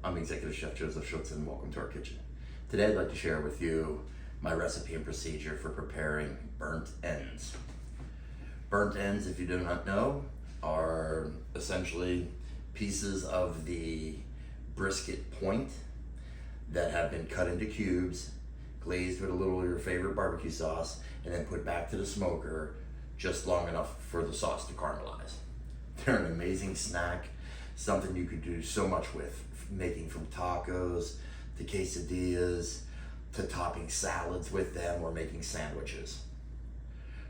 I'm Executive Chef Joseph Schultz and welcome to our kitchen. Today I'd like to share with you my recipe and procedure for preparing burnt ends. Burnt ends, if you do not know, are essentially pieces of the brisket point that have been cut into cubes, glazed with a little of your favorite barbecue sauce, and then put back to the smoker just long enough for the sauce to caramelize. They're an amazing snack, something you could do so much with, making from tacos to quesadillas to topping salads with them or making sandwiches.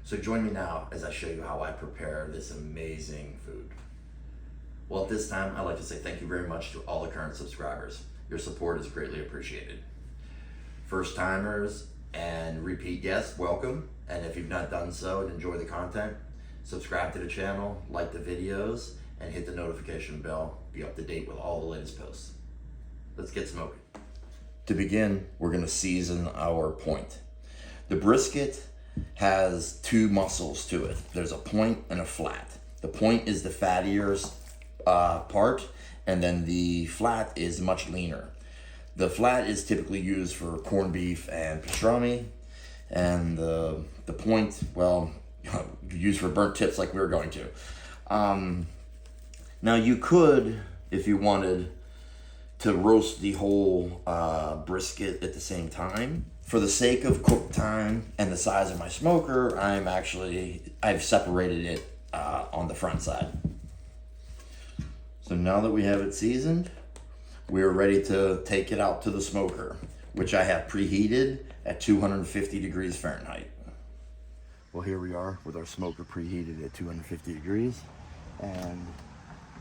So join me now as I show you how I prepare this amazing food. Well, at this time, I'd like to say thank you very much to all the current subscribers. Your support is greatly appreciated. First timers and repeat guests, welcome. And if you've not done so and enjoy the content, subscribe to the channel, like the videos, and hit the notification bell. Be up to date with all the latest posts. Let's get smoking. To begin, we're gonna season our point. The brisket has two muscles to it. There's a point and a flat. The point is the fattier part, and then the flat is much leaner. The flat is typically used for corned beef and pastrami, and the point, well, used for burnt tips like we were going to. Now you could, if you wanted, to roast the whole brisket at the same time. For the sake of cook time and the size of my smoker, I've separated it on the front side. So now that we have it seasoned, we are ready to take it out to the smoker, which I have preheated at 250 degrees Fahrenheit. Well, here we are with our smoker preheated at 250 degrees. And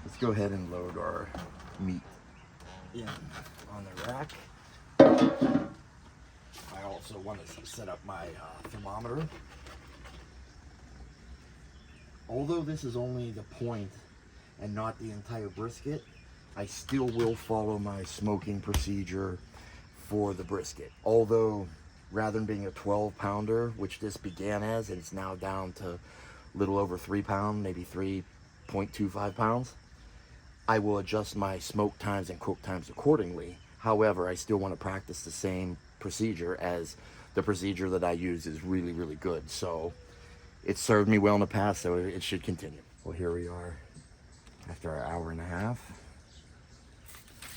let's go ahead and load our meat in on the rack. I also want to set up my thermometer. Although this is only the point and not the entire brisket, I still will follow my smoking procedure for the brisket. Although, rather than being a 12-pounder, which this began as, and it's now down to a little over 3 pounds, maybe 3.25 pounds, I will adjust my smoke times and cook times accordingly. However, I still want to practice the same procedure, as the procedure that I use is really, really good. So it served me well in the past, so it should continue. Well, here we are after our hour and a half.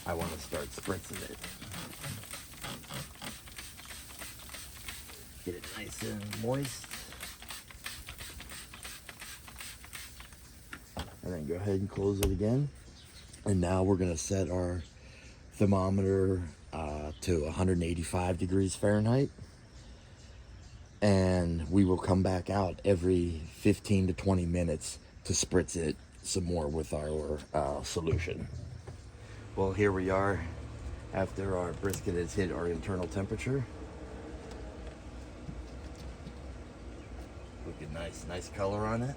I want to start spritzing it. Get it nice and moist. And then go ahead and close it again. And now we're going to set our thermometer to 185 degrees Fahrenheit. And we will come back out every 15 to 20 minutes to spritz it some more with our solution. Well, here we are after our brisket has hit our internal temperature. Looking nice color on it.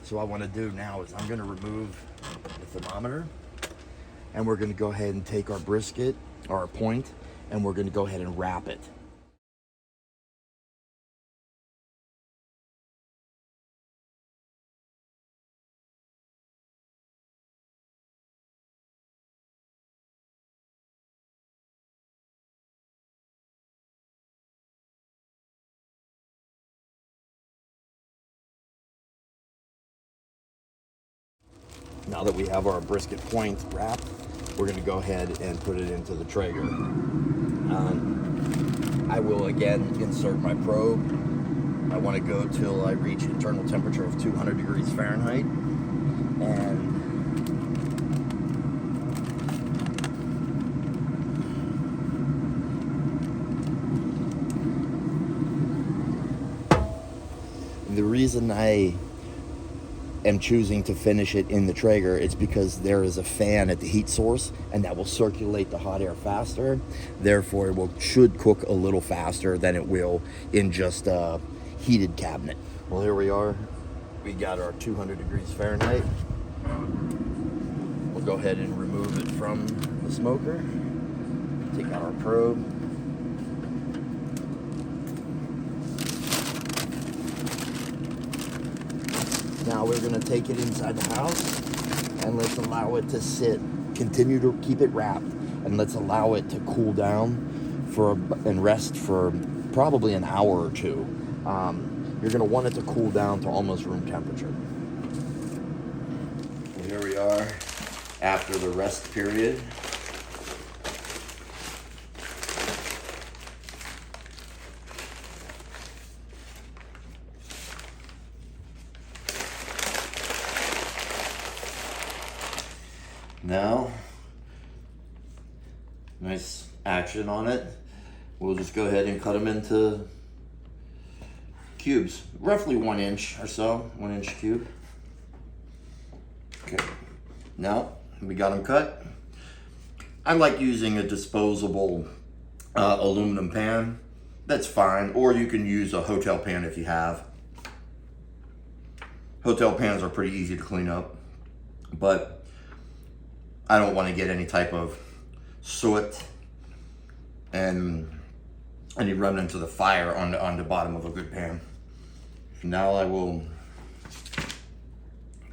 So what I want to do now is I'm going to remove the thermometer, and we're going to go ahead and take our brisket, our point, and we're going to go ahead and wrap it. Now that we have our brisket point wrapped, we're going to go ahead and put it into the Traeger. I will again insert my probe. I want to go till I reach internal temperature of 200 degrees Fahrenheit. And the reason I am choosing to finish it in the Traeger, it's because there is a fan at the heat source, and that will circulate the hot air faster. Therefore, it should cook a little faster than it will in just a heated cabinet. Well, here we are. We got our 200 degrees Fahrenheit. We'll go ahead and remove it from the smoker. Take out our probe. Now we're going to take it inside the house and let's allow it to sit continue to keep it wrapped, and let's allow it to cool down and rest for probably an hour or two. You're gonna want it to cool down to almost room temperature. Well, here we are after the rest period. Now, nice action on it. We'll just go ahead and cut them into cubes, roughly 1 inch or so, 1 inch cube. Okay, now we got them cut. I like using a disposable aluminum pan. That's fine, or you can use a hotel pan if you have. Hotel pans are pretty easy to clean up, but I don't want to get any type of soot and any remnants of the fire on the bottom of a good pan. Now I will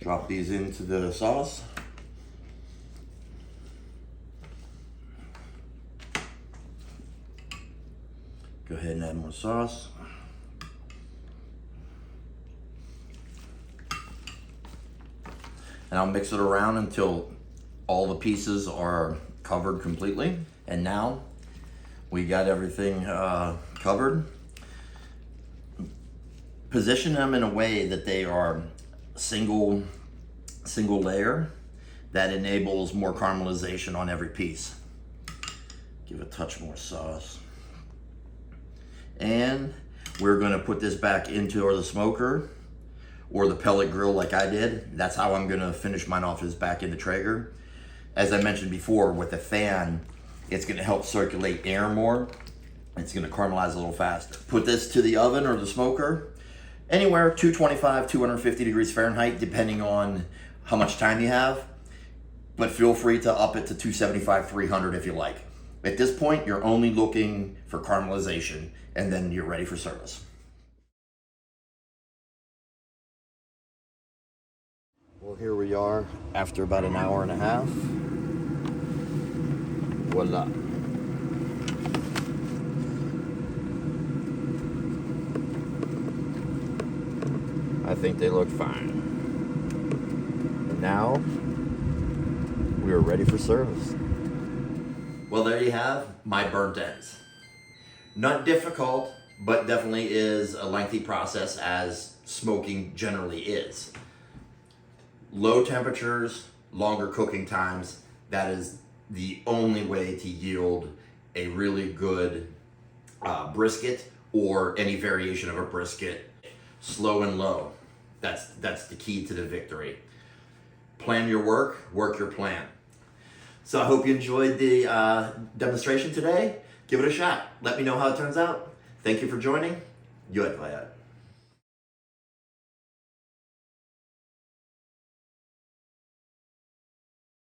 drop these into the sauce. Go ahead and add more sauce. And I'll mix it around until all the pieces are covered completely. And now we got everything covered. Position them in a way that they are single layer. That enables more caramelization on every piece. Give a touch more sauce. And we're gonna put this back into the smoker or the pellet grill like I did. That's how I'm gonna finish mine off, is back into Traeger. As I mentioned before, with the fan, it's gonna help circulate air more. It's gonna caramelize a little faster. Put this to the oven or the smoker, anywhere 225, 250 degrees Fahrenheit, depending on how much time you have. But feel free to up it to 275, 300 if you like. At this point, you're only looking for caramelization, and then you're ready for service. Well, here we are after about an hour and a half. Voila. I think they look fine. And now we are ready for service. Well, there you have my burnt ends. Not difficult, but definitely is a lengthy process, as smoking generally is. Low temperatures, longer cooking times, that is the only way to yield a really good brisket, or any variation of a brisket. Slow and low, that's the key to the victory. Plan your work your plan. So I hope you enjoyed the demonstration today. Give it a shot. Let me know how it turns out. Thank you for joining. Good.